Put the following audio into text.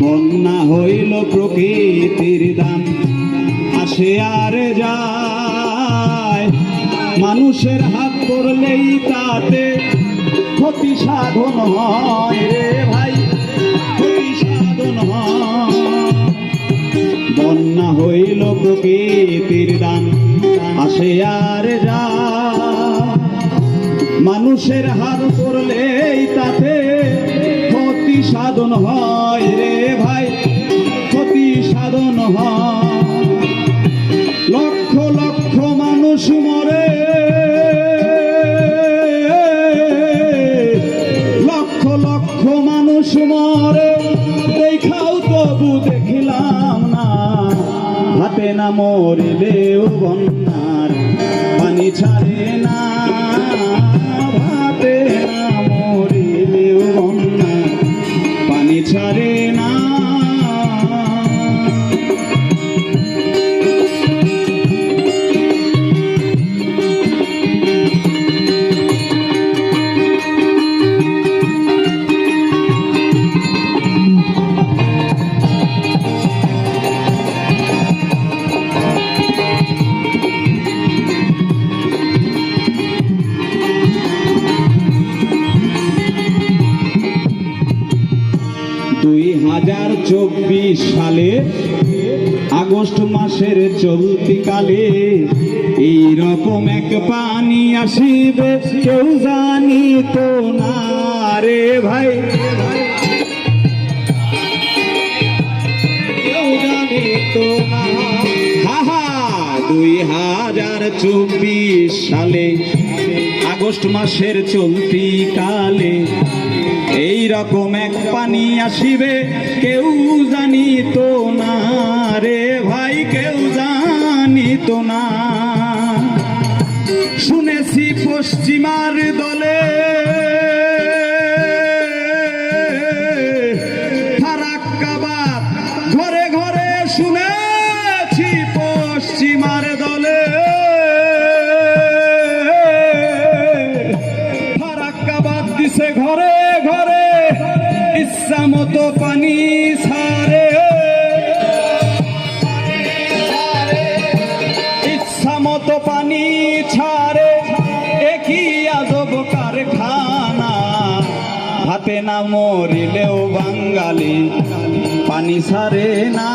বন্যা হইল প্রকৃতির দান, আসে আর যায়, মানুষের হাত পড়লেই তাতে ক্ষতি সাধন হয় রে ভাই, ক্ষতি সাধন হয়। বন্যা হইল প্রকৃতির দান, আসে আর যায়, মানুষের হাত পড়লেই তাতে ক্ষতি সাধন হয় রে ভাই, ক্ষতি সাধন হয়। লক্ষ লক্ষ মানুষ মরে, লক্ষ লক্ষ মানুষ মরে, দেখাও তবু দেখিলাম না, হাতে না মরিলেও বন্যার পানি ছাড়ে না, হাতে না মরিলেও বন্যার পানি ছাড়ে না। 2024 সালে আগস্ট মাসের চলতিকালে এইরকম এক পানি আসিবে কেউ জানিত না রে ভাই, কেউ জানিত না। 2024 সালে আগস্ট মাসের চলতি কালে এইরকম এক পানি আসিবে কেউ জানিত না রে ভাই, কেউ জানিত না। শুনেছি পশ্চিমার দলে ফারাক্কাবাদ ঘরে ঘরে, শুনেছি পশ্চিমার দলে ফারাক্কাবাদ দিছে ঘরে ঘরে, ইচ্ছা মতো পানি ছাড়ে, ইচ্ছা মতো পানি ছাড়ে, একই আজব কারখানা, হাতে না মরিলেও বাঙালি পানি ছাড়ে না।